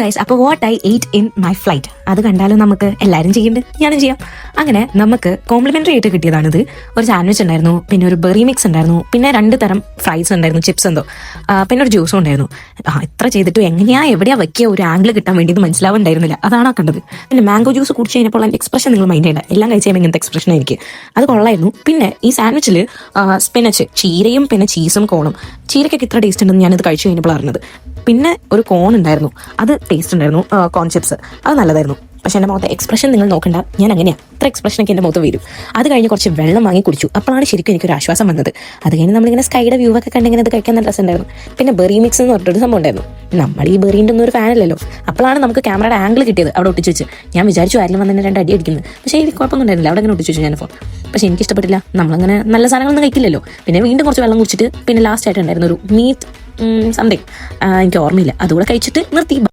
Guys, അപ്പോൾ what I ate in my flight അത് കണ്ടാലും നമുക്ക് എല്ലാവരും ചെയ്യുന്നുണ്ട്, ഞാനും ചെയ്യാം. അങ്ങനെ നമുക്ക് കോംപ്ലിമെന്ററി ആയിട്ട് കിട്ടിയതാണിത്. ഒരു സാൻഡ്വിച്ച് ഉണ്ടായിരുന്നു, പിന്നെ ഒരു ബെറി മിക്സ് ഉണ്ടായിരുന്നു, പിന്നെ 2 തരം ഫ്രൈസ് ഉണ്ടായിരുന്നു, ചിപ്സ് എന്തോ, പിന്നെ ഒരു ജ്യൂസും ഉണ്ടായിരുന്നു. ഇത്ര ചെയ്തിട്ടും എവിടെയാ വെക്കിയ ഒരു ആംഗിൾ കിട്ടാൻ വേണ്ടി മനസ്സിലാവുന്നുണ്ടായിരുന്നില്ല. അതാണ് കണ്ടത്. പിന്നെ മാംഗോ ജ്യൂസ് കുടിച്ച് കഴിഞ്ഞപ്പോൾ എൻ്റെ എക്സ്പ്രഷൻ നിങ്ങൾ മൈൻഡ് ചെയ്യേണ്ട, എല്ലാം കഴിച്ച് കഴിയുമ്പോൾ ഇങ്ങനത്തെ എക്സ്പ്രഷൻ ആയിരിക്കും. അത് കൊള്ളായിരുന്നു. പിന്നെ ഈ സാൻഡ്വിച്ചിൽ സ്പിനച്ച്, ചീരയും പിന്നെ ചീസും കോണും. ചീരയ്ക്കൊക്കെ ഇത്ര ടേസ്റ്റ് ഉണ്ടെന്ന് ഞാനിത് കഴിച്ചു കഴിഞ്ഞപ്പോൾ അറിഞ്ഞത്. പിന്നെ ഒരു കോൺ ഉണ്ടായിരുന്നു, അത് ടേസ്റ്റ് ഉണ്ടായിരുന്നു, കോൺ ചിപ്സ്, അത് നല്ലതായിരുന്നു. പക്ഷെ എൻ്റെ മുഖത്തെ എക്സ്പ്രഷൻ നിങ്ങൾ നോക്കണ്ട, ഞാൻ അങ്ങനെയാണ്, ഇത്ര എക്സ്പ്രഷനൊക്കെ എൻ്റെ മുഖത്ത് വരും. അത് കഴിഞ്ഞ് കുറച്ച് വെള്ളം വാങ്ങി കുടിച്ചു, അപ്പോഴാണ് ശരിക്കും എനിക്കൊരു ആശ്വാസം വന്നത്. അത് കഴിഞ്ഞ് നമ്മളിങ്ങനെ സ്കൈയുടെ വ്യൂ ഒക്കെ കണ്ടിങ്ങനെ അത് കഴിക്കാൻ നല്ല രസമുണ്ടായിരുന്നു. പിന്നെ ബെറി മിക്സ് എന്ന് പറഞ്ഞിട്ടൊരു സംഭവം ഉണ്ടായിരുന്നു. നമ്മൾ ഈ ബെറീൻ്റെ ഒന്നും ഒരു ഫാനല്ലല്ലോ. അപ്പോഴാണ് നമുക്ക് ക്യാമറയുടെ ആംഗിൾ കിട്ടിയത്. അവിടെ ഒട്ടിച്ച് വെച്ച് ഞാൻ വിചാരിച്ചു ആരെങ്കിലും വന്ന് തന്നെ 2 അടി അടിക്കുന്നത്. പക്ഷേ എനിക്ക് കുഴപ്പമൊന്നും ഉണ്ടായിരുന്നില്ല, അവിടെ അങ്ങനെ ഒട്ടിച്ച് വെച്ചു ഞാൻ ഫോൺ. പക്ഷേ എനിക്ക് ഇഷ്ടപ്പെട്ടില്ല. നമ്മളങ്ങനെ നല്ല സാധനങ്ങളൊന്നും കഴിക്കില്ലല്ലോ. പിന്നെ വീണ്ടും കുറച്ച് വെള്ളം കുടിച്ചിട്ട് പിന്നെ ലാസ്റ്റ് ആയിട്ടുണ്ടായിരുന്നു ഒരു മീറ്റ് സംതിങ്, എനിക്ക് ഓർമ്മയില്ല, അതുകൂടെ കഴിച്ചിട്ട് നിർത്തി.